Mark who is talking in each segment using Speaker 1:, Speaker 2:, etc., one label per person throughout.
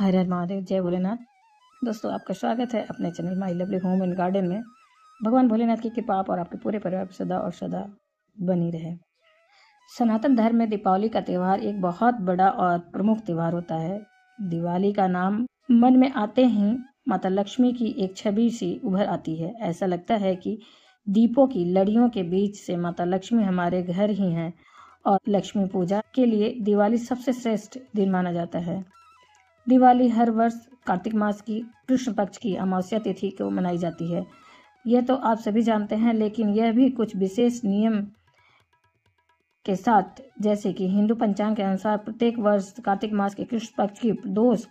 Speaker 1: हर हर महादेव, जय भोलेनाथ। दोस्तों, आपका स्वागत है अपने channel my lovely home and garden में। भगवान भोलेनाथ की कृपा आप और आपके पूरे परिवार पर सदा और सदा बनी रहे। सनातन धर्म में दीपावली का त्यौहार एक बहुत बड़ा और प्रमुख त्यौहार होता है। दिवाली का नाम मन में आते ही माता लक्ष्मी की एक छवि सी उभर आती है। ऐसा लगता है कि दीपों की लड़ियों के बीच से माता लक्ष्मी हमारे घर ही हैं और लक्ष्मी पूजा के लिए दिवाली सबसे श्रेष्ठ दिन माना जाता है। दिवाली हर वर्ष कार्तिक मास की कृष्ण पक्ष की अमावस्या तिथि को मनाई जाती है। यह तो आप सभी जानते हैं, लेकिन यह भी कुछ विशेष नियम के साथ, जैसे कि हिंदू पंचांग के अनुसार प्रत्येक वर्ष कार्तिक मास के कृष्ण पक्ष की दोष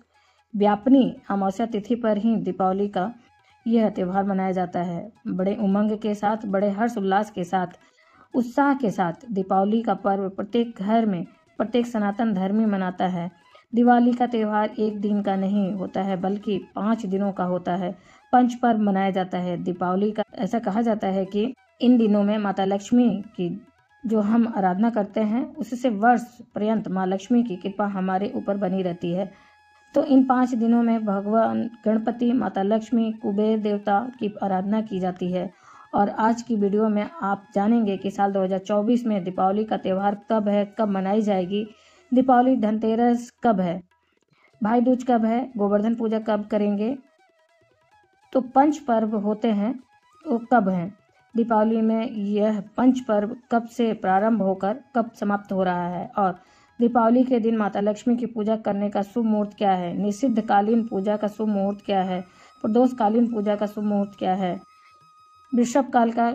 Speaker 1: व्यापनी अमावस्या तिथि पर ही दीपावली का यह त्यौहार मनाया जाता है। बड़े उमंग के साथ, बड़े हर्ष उल्लास के साथ, उत्साह के साथ दीपावली का पर्व प्रत्येक घर में प्रत्येक सनातन धर्मी मनाता है। दिवाली का त्यौहार एक दिन का नहीं होता है, बल्कि 5 दिनों का होता है। पंच पर्व मनाया जाता है। दीपावली का ऐसा कहा जाता है कि इन दिनों में माता लक्ष्मी की जो हम आराधना करते हैं, उससे वर्ष पर्यंत माँ लक्ष्मी की कृपा हमारे ऊपर बनी रहती है। तो इन 5 दिनों में भगवान गणपति, माता लक्ष्मी, कुबेर देवता की आराधना की जाती है। और आज की वीडियो में आप जानेंगे कि साल 2024 में दीपावली का त्यौहार कब है, कब मनाई जाएगी, दीपावली धनतेरस कब है, भाई दूज कब है, गोवर्धन पूजा कब करेंगे, तो पंच पर्व होते हैं वो कब हैं, दीपावली में यह पंच पर्व कब से प्रारंभ होकर कब समाप्त हो रहा है, और दीपावली के दिन माता लक्ष्मी की पूजा करने का शुभ मुहूर्त क्या है, निषिद्धकालीन पूजा का शुभ मुहूर्त क्या है, प्रदोषकालीन पूजा का शुभ मुहूर्त क्या है, वृषभ काल का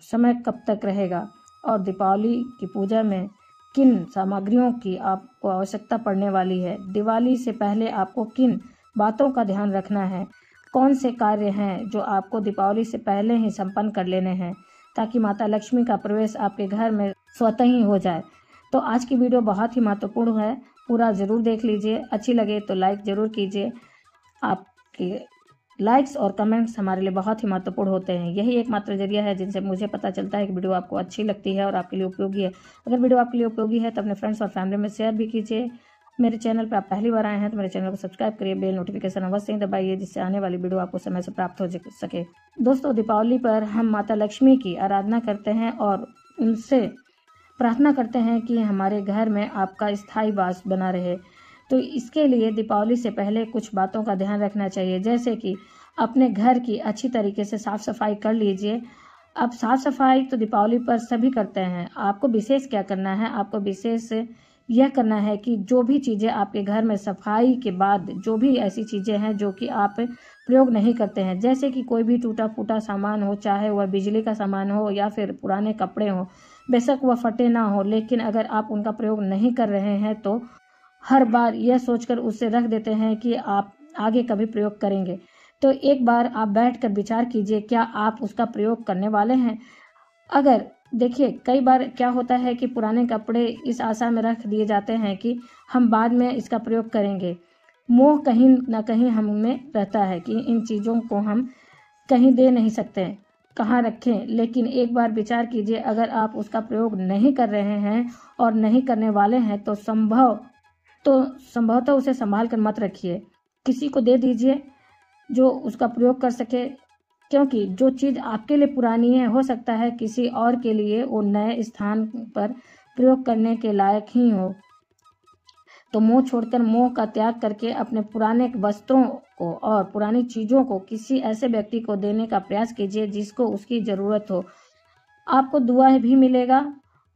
Speaker 1: समय कब तक रहेगा, और दीपावली की पूजा में किन सामग्रियों की आपको आवश्यकता पड़ने वाली है, दिवाली से पहले आपको किन बातों का ध्यान रखना है, कौन से कार्य हैं जो आपको दीपावली से पहले ही संपन्न कर लेने हैं, ताकि माता लक्ष्मी का प्रवेश आपके घर में स्वतः ही हो जाए। तो आज की वीडियो बहुत ही महत्वपूर्ण है, पूरा ज़रूर देख लीजिए। अच्छी लगे तो लाइक ज़रूर कीजिए। आपके लाइक्स और कमेंट्स हमारे लिए बहुत ही महत्वपूर्ण होते हैं। यही एकमात्र जरिया है जिनसे मुझे पता चलता है कि वीडियो आपको अच्छी लगती है और आपके लिए उपयोगी है। अगर वीडियो आपके लिए उपयोगी है तो अपने फ्रेंड्स और फैमिली में शेयर भी कीजिए। मेरे चैनल पर आप पहली बार आए हैं तो मेरे चैनल को सब्सक्राइब करिए, बेल नोटिफिकेशन अवश्य ही दबाइए, जिससे आने वाली वीडियो आपको समय से प्राप्त हो सके। दोस्तों, दीपावली पर हम माता लक्ष्मी की आराधना करते हैं और उनसे प्रार्थना करते हैं कि हमारे घर में आपका स्थायी वास बना रहे। तो इसके लिए दीपावली से पहले कुछ बातों का ध्यान रखना चाहिए, जैसे कि अपने घर की अच्छी तरीके से साफ़ सफाई कर लीजिए। अब साफ़ सफाई तो दीपावली पर सभी करते हैं, आपको विशेष क्या करना है, आपको विशेष यह करना है कि जो भी चीज़ें आपके घर में सफाई के बाद जो भी ऐसी चीज़ें हैं जो कि आप प्रयोग नहीं करते हैं, जैसे कि कोई भी टूटा फूटा सामान हो, चाहे वह बिजली का सामान हो या फिर पुराने कपड़े हों, बेशक वह फटे ना हो, लेकिन अगर आप उनका प्रयोग नहीं कर रहे हैं तो हर बार यह सोचकर उसे रख देते हैं कि आप आगे कभी प्रयोग करेंगे। तो एक बार आप बैठकर विचार कीजिए, क्या आप उसका प्रयोग करने वाले हैं। अगर देखिए, कई बार क्या होता है कि पुराने कपड़े इस आशा में रख दिए जाते हैं कि हम बाद में इसका प्रयोग करेंगे। मोह कहीं ना कहीं हम में रहता है कि इन चीज़ों को हम कहीं दे नहीं सकते, कहाँ रखें। लेकिन एक बार विचार कीजिए, अगर आप उसका प्रयोग नहीं कर रहे हैं और नहीं करने वाले हैं तो संभवतः उसे संभाल कर मत रखिए, किसी को दे दीजिए जो उसका प्रयोग कर सके। क्योंकि जो चीज़ आपके लिए पुरानी है, हो सकता है किसी और के लिए वो नए स्थान पर प्रयोग करने के लायक ही हो। तो मोह छोड़कर, मोह का त्याग करके अपने पुराने वस्त्रों को और पुरानी चीज़ों को किसी ऐसे व्यक्ति को देने का प्रयास कीजिए जिसको उसकी ज़रूरत हो। आपको दुआ भी मिलेगा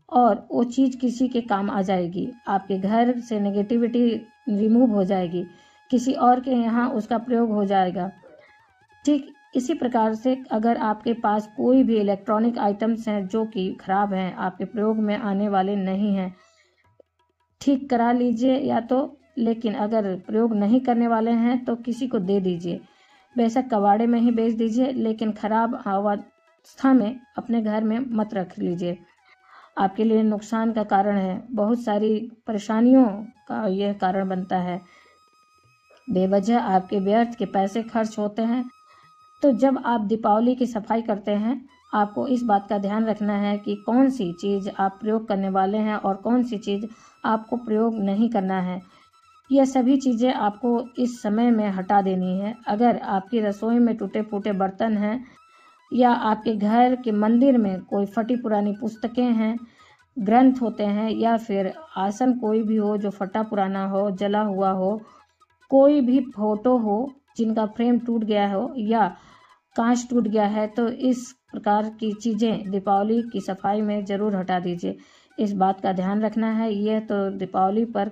Speaker 1: और वो चीज़ किसी के काम आ जाएगी। आपके घर से नेगेटिविटी रिमूव हो जाएगी, किसी और के यहाँ उसका प्रयोग हो जाएगा। ठीक इसी प्रकार से अगर आपके पास कोई भी इलेक्ट्रॉनिक आइटम्स हैं जो कि खराब हैं, आपके प्रयोग में आने वाले नहीं हैं, ठीक करा लीजिए या तो, लेकिन अगर प्रयोग नहीं करने वाले हैं तो किसी को दे दीजिए। बेशक कबाड़े में ही बेच दीजिए, लेकिन खराब अवस्था में अपने घर में मत रख लीजिए, आपके लिए नुकसान का कारण है, बहुत सारी परेशानियों का यह कारण बनता है। बेवजह आपके व्यर्थ के पैसे खर्च होते हैं। तो जब आप दीपावली की सफाई करते हैं, आपको इस बात का ध्यान रखना है कि कौन सी चीज़ आप प्रयोग करने वाले हैं और कौन सी चीज़ आपको प्रयोग नहीं करना है। यह सभी चीज़ें आपको इस समय में हटा देनी है। अगर आपकी रसोई में टूटे फूटे बर्तन हैं या आपके घर के मंदिर में कोई फटी पुरानी पुस्तकें हैं, ग्रंथ होते हैं, या फिर आसन कोई भी हो जो फटा पुराना हो, जला हुआ हो, कोई भी फोटो हो जिनका फ्रेम टूट गया हो या कांच टूट गया है, तो इस प्रकार की चीज़ें दीपावली की सफाई में ज़रूर हटा दीजिए। इस बात का ध्यान रखना है। यह तो दीपावली पर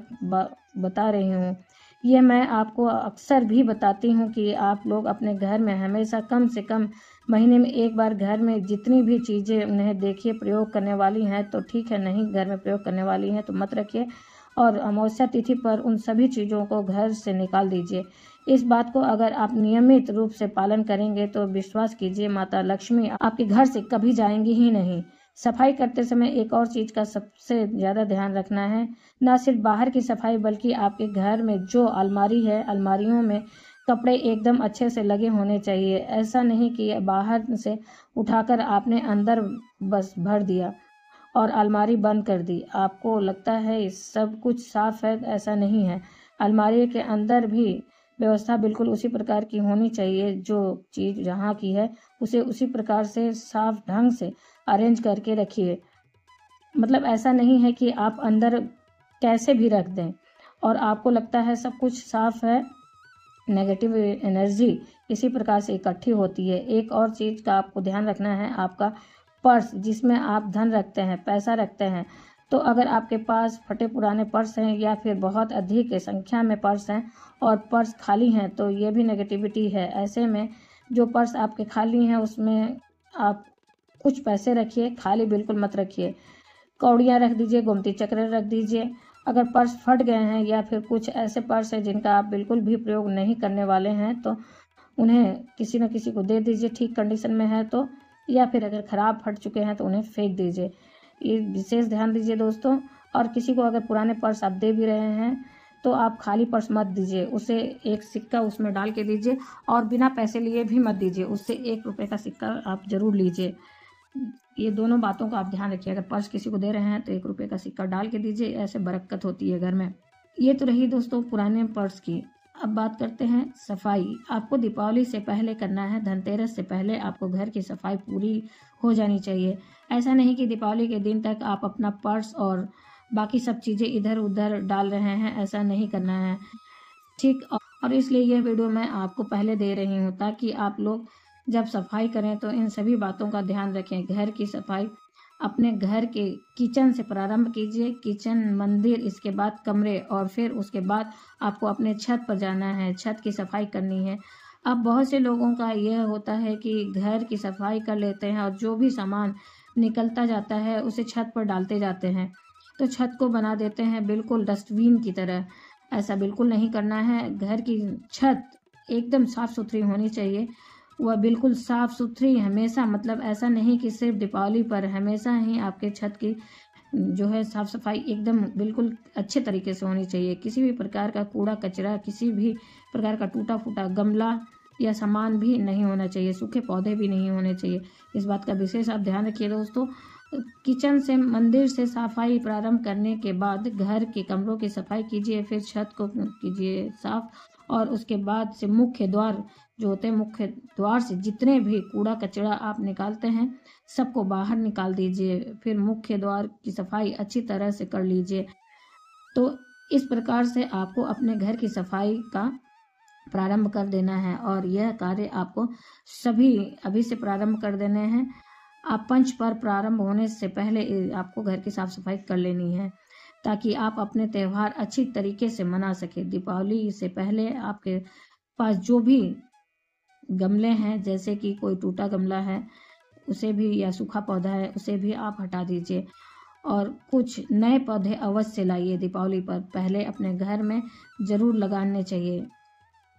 Speaker 1: बता रही हूँ। यह मैं आपको अक्सर भी बताती हूँ कि आप लोग अपने घर में हमेशा कम से कम महीने में एक बार घर में जितनी भी चीज़ें उन्हें देखिए प्रयोग करने वाली हैं तो ठीक है, नहीं घर में प्रयोग करने वाली हैं तो मत रखिए, और अमावस्या तिथि पर उन सभी चीज़ों को घर से निकाल दीजिए। इस बात को अगर आप नियमित रूप से पालन करेंगे तो विश्वास कीजिए माता लक्ष्मी आपके घर से कभी जाएंगी ही नहीं। सफाई करते समय एक और चीज़ का सबसे ज़्यादा ध्यान रखना है, ना सिर्फ बाहर की सफाई बल्कि आपके घर में जो अलमारी है, अलमारियों में कपड़े एकदम अच्छे से लगे होने चाहिए। ऐसा नहीं कि बाहर से उठाकर आपने अंदर बस भर दिया और अलमारी बंद कर दी। आपको लगता है सब कुछ साफ है, ऐसा नहीं है। अलमारी के अंदर भी व्यवस्था बिल्कुल उसी प्रकार की होनी चाहिए। जो चीज़ जहाँ की है उसे उसी प्रकार से साफ ढंग से अरेंज करके रखिए। मतलब ऐसा नहीं है कि आप अंदर कैसे भी रख दें और आपको लगता है सब कुछ साफ है। नेगेटिव एनर्जी इसी प्रकार से इकट्ठी होती है। एक और चीज़ का आपको ध्यान रखना है, आपका पर्स जिसमें आप धन रखते हैं, पैसा रखते हैं, तो अगर आपके पास फटे पुराने पर्स हैं या फिर बहुत अधिक संख्या में पर्स हैं और पर्स खाली हैं तो ये भी नेगेटिविटी है। ऐसे में जो पर्स आपके खाली हैं उसमें आप कुछ पैसे रखिए, खाली बिल्कुल मत रखिए। कौड़ियाँ रख दीजिए, गोमती चक्र रख दीजिए। अगर पर्स फट गए हैं या फिर कुछ ऐसे पर्स हैं जिनका आप बिल्कुल भी प्रयोग नहीं करने वाले हैं तो उन्हें किसी न किसी को दे दीजिए ठीक कंडीशन में है तो, या फिर अगर ख़राब फट चुके हैं तो उन्हें फेंक दीजिए। ये विशेष ध्यान दीजिए दोस्तों। और किसी को अगर पुराने पर्स आप दे भी रहे हैं तो आप खाली पर्स मत दीजिए, उसे एक सिक्का उसमें डाल के दीजिए और बिना पैसे लिए भी मत दीजिए, उससे 1 रुपये का सिक्का आप ज़रूर लीजिए। ये दोनों बातों का आप ध्यान रखिए। अगर पर्स किसी को दे रहे हैं तो 1 रुपये का सिक्का डाल के दीजिए, ऐसे बरकत होती है घर में। ये तो रही दोस्तों पुराने पर्स की। अब बात करते हैं सफाई। आपको दीपावली से पहले करना है, धनतेरस से पहले आपको घर की सफाई पूरी हो जानी चाहिए। ऐसा नहीं कि दीपावली के दिन तक आप अपना पर्स और बाकी सब चीज़ें इधर उधर डाल रहे हैं, ऐसा नहीं करना है ठीक। और इसलिए यह वीडियो मैं आपको पहले दे रही हूँ ताकि आप लोग जब सफाई करें तो इन सभी बातों का ध्यान रखें। घर की सफाई अपने घर के किचन से प्रारंभ कीजिए, किचन, मंदिर, इसके बाद कमरे और फिर उसके बाद आपको अपने छत पर जाना है, छत की सफाई करनी है। अब बहुत से लोगों का यह होता है कि घर की सफाई कर लेते हैं और जो भी सामान निकलता जाता है उसे छत पर डालते जाते हैं, तो छत को बना देते हैं बिल्कुल डस्टबिन की तरह। ऐसा बिल्कुल नहीं करना है। घर की छत एकदम साफ़ सुथरी होनी चाहिए, वह बिल्कुल साफ़ सुथरी हमेशा, मतलब ऐसा नहीं कि सिर्फ दीपावली पर, हमेशा ही आपके छत की जो है साफ़ सफाई एकदम बिल्कुल अच्छे तरीके से होनी चाहिए। किसी भी प्रकार का कूड़ा कचरा, किसी भी प्रकार का टूटा फूटा गमला या सामान भी नहीं होना चाहिए, सूखे पौधे भी नहीं होने चाहिए। इस बात का विशेष आप ध्यान रखिए दोस्तों। किचन से, मंदिर से सफाई प्रारंभ करने के बाद घर के कमरों की सफाई कीजिए, फिर छत को कीजिए साफ और उसके बाद से मुख्य द्वार जो होते हैं, मुख्य द्वार से जितने भी कूड़ा कचरा आप निकालते हैं सबको बाहर निकाल दीजिए। फिर मुख्य द्वार की सफाई अच्छी तरह से कर लीजिए। तो इस प्रकार से आपको अपने घर की सफाई का प्रारंभ कर देना है और यह कार्य आपको सभी अभी से प्रारंभ कर देने हैं। आप पंच पर प्रारंभ होने से पहले आपको घर की साफ सफाई कर लेनी है ताकि आप अपने त्यौहार अच्छी तरीके से मना सके। दीपावली से पहले आपके पास जो भी गमले हैं, जैसे कि कोई टूटा गमला है उसे भी, या सूखा पौधा है उसे भी आप हटा दीजिए और कुछ नए पौधे अवश्य लाइए। दीपावली पर पहले अपने घर में ज़रूर लगाने चाहिए।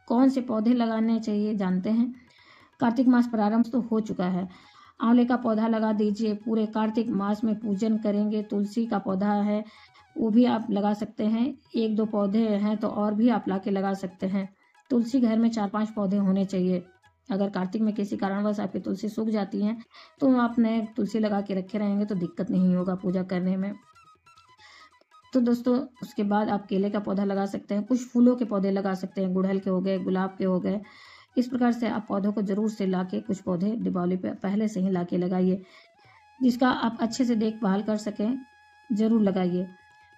Speaker 1: कौन से पौधे लगाने चाहिए जानते हैं? कार्तिक मास प्रारंभ तो हो चुका है, आंवले का पौधा लगा दीजिए। पूरे कार्तिक मास में पूजन करेंगे। तुलसी का पौधा है वो भी आप लगा सकते हैं। 1-2 पौधे हैं तो और भी आप ला के लगा सकते हैं। तुलसी घर में 4-5 पौधे होने चाहिए। अगर कार्तिक में किसी कारणवश आपकी तुलसी सूख जाती हैं तो आप नए तुलसी लगा के रखे रहेंगे तो दिक्कत नहीं होगा पूजा करने में। तो दोस्तों उसके बाद आप केले का पौधा लगा सकते हैं, कुछ फूलों के पौधे लगा सकते हैं, गुड़हल के हो गए, गुलाब के हो गए। इस प्रकार से आप पौधों को ज़रूर से लाके कुछ पौधे दीपावली पे पहले से ही लाके लगाइए, जिसका आप अच्छे से देखभाल कर सकें, ज़रूर लगाइए।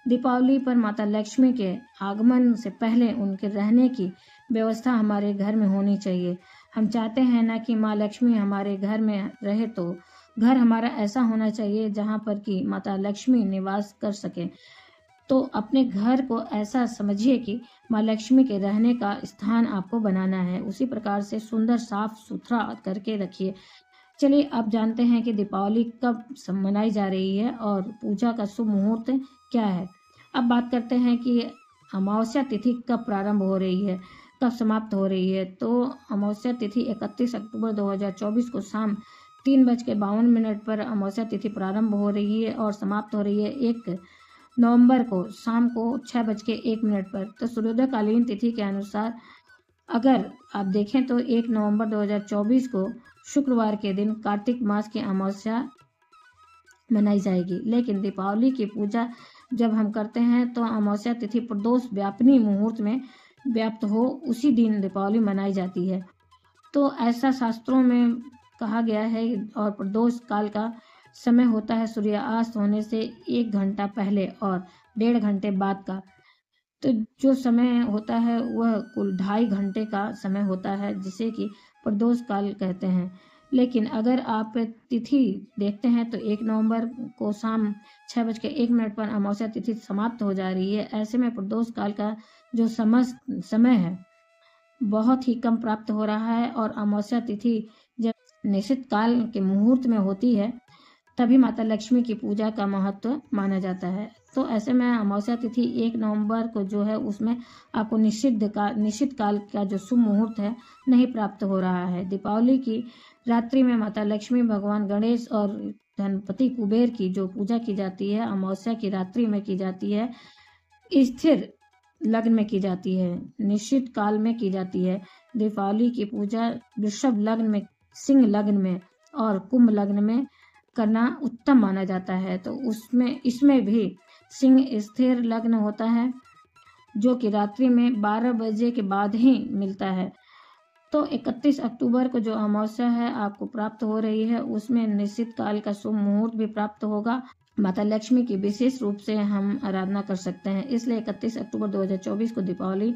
Speaker 1: दीपावली पर माता लक्ष्मी के आगमन से पहले उनके रहने की व्यवस्था हमारे घर में होनी चाहिए। हम चाहते हैं ना कि माँ लक्ष्मी हमारे घर में रहे, तो घर हमारा ऐसा होना चाहिए जहाँ पर कि माता लक्ष्मी निवास कर सकें। तो अपने घर को ऐसा समझिए कि माँ लक्ष्मी के रहने का स्थान आपको बनाना है। उसी प्रकार से सुंदर साफ सुथरा करके रखिए। चलिए आप जानते हैं कि दीपावली कब मनाई जा रही है और पूजा का शुभ मुहूर्त क्या है। अब बात करते हैं कि अमावस्या तिथि कब प्रारंभ हो रही है, कब समाप्त हो रही है। तो अमावस्या तिथि 31 अक्टूबर 2024 को शाम 3:52 पर अमावस्या तिथि प्रारंभ हो रही है और समाप्त हो रही है 1 नवंबर को शाम को 6:01 पर। तो सूर्योदयकालीन तिथि के अनुसार अगर आप देखें तो 1 नवंबर 2024 को शुक्रवार के दिन कार्तिक मास की अमावस्या मनाई जाएगी। लेकिन दीपावली की पूजा जब हम करते हैं तो अमावस्या तिथि प्रदोष व्यापनी मुहूर्त में व्याप्त हो, उसी दिन दीपावली मनाई जाती है। तो ऐसा शास्त्रों में कहा गया है और प्रदोष काल का समय होता है सूर्यास्त होने से 1 घंटा पहले और 1.5 घंटे बाद का। तो जो समय होता है वह कुल 2.5 घंटे का समय होता है, जिसे कि प्रदोष काल कहते हैं। लेकिन अगर आप तिथि देखते हैं तो 1 नवंबर को शाम 6:01 पर अमावस्या तिथि समाप्त हो जा रही है। ऐसे में प्रदोष काल का जो समय है बहुत ही कम प्राप्त हो रहा है और अमावस्या तिथि जब निश्चित काल के मुहूर्त में होती है तभी माता लक्ष्मी की पूजा का महत्व माना जाता है। तो ऐसे में अमावस्या तिथि 1 नवंबर को जो है उसमें आपको निश्चित काल का जो शुभ मुहूर्त है नहीं प्राप्त हो रहा है। दीपावली की रात्रि में माता लक्ष्मी, भगवान गणेश और धनपति कुबेर की जो पूजा की जाती है अमावस्या की रात्रि में की जाती है, स्थिर लग्न में की जाती है, निश्चित काल में की जाती है। दीपावली की पूजा वृषभ लग्न में, सिंह लग्न में और कुंभ लग्न में करना उत्तम माना जाता है। तो इसमें भी सिंह स्थिर लग्न होता है जो कि रात्रि में 12 बजे के बाद ही मिलता है। तो 31 अक्टूबर को जो अमावस्या है आपको प्राप्त हो रही है उसमें निश्चित काल का शुभ मुहूर्त भी प्राप्त होगा। माता लक्ष्मी की विशेष रूप से हम आराधना कर सकते हैं, इसलिए 31 अक्टूबर 2024 को दीपावली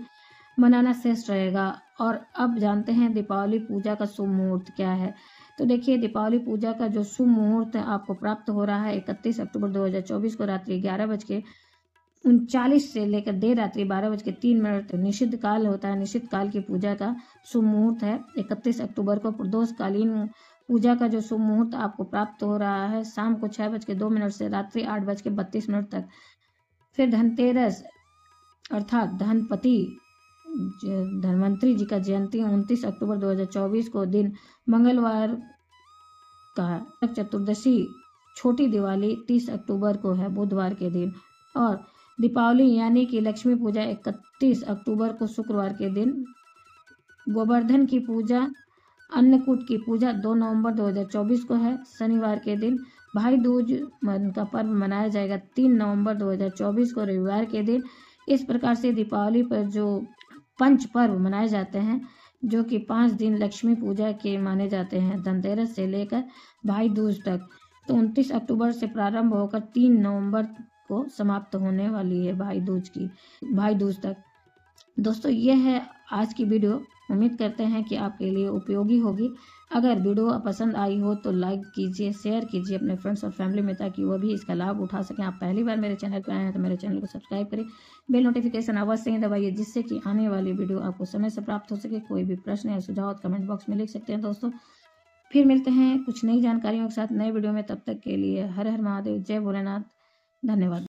Speaker 1: मनाना श्रेष्ठ रहेगा। और अब जानते हैं दीपावली पूजा का शुभ मुहूर्त क्या है। तो देखिए दीपावली पूजा का जो शुभ मुहूर्त आपको प्राप्त हो रहा है 31 अक्टूबर 2024 को रात्रि 11:39 से लेकर देर रात्रि 12:03 निषिद्ध काल होता है। निषिद्ध काल की पूजा का शुभ मुहूर्त है 31 अक्टूबर को। प्रदोषकालीन पूजा का जो शुभ मुहूर्त आपको प्राप्त हो रहा है शाम को 6:02 से रात्रि 8:32 तक। फिर धनतेरस अर्थात धनवंतरी जी का जयंती 29 अक्टूबर 2024 को दिन मंगलवार का। चतुर्दशी छोटी दिवाली 30 अक्टूबर को है बुधवार के दिन। और दीपावली यानी कि लक्ष्मी पूजा 31 अक्टूबर को शुक्रवार के दिन। गोवर्धन की पूजा, अन्नकूट की पूजा 2 नवंबर 2024 को है शनिवार के दिन। भाई दूज का पर्व मनाया जाएगा 3 नवंबर 2024 को रविवार के दिन। इस प्रकार से दीपावली पर जो पंच पर्व मनाए जाते हैं जो कि 5 दिन लक्ष्मी पूजा के माने जाते हैं, धनतेरस से लेकर भाई दूज तक। तो 29 अक्टूबर से प्रारंभ होकर 3 नवंबर को समाप्त होने वाली है भाई दूज तक। दोस्तों ये है आज की वीडियो। उम्मीद करते हैं कि आपके लिए उपयोगी होगी। अगर वीडियो पसंद आई हो तो लाइक कीजिए, शेयर कीजिए अपने फ्रेंड्स और फैमिली में ताकि वो भी इसका लाभ उठा सकें। आप पहली बार मेरे चैनल पर आए हैं तो मेरे चैनल को सब्सक्राइब करें, बेल नोटिफिकेशन अवश्य ही दबाइए जिससे कि आने वाली वीडियो आपको समय से प्राप्त हो सके। कोई भी प्रश्न या सुझाव कमेंट बॉक्स में लिख सकते हैं दोस्तों। फिर मिलते हैं कुछ नई जानकारियों के साथ नए वीडियो में। तब तक के लिए हर हर महादेव, जय भोलेनाथ, धन्यवाद।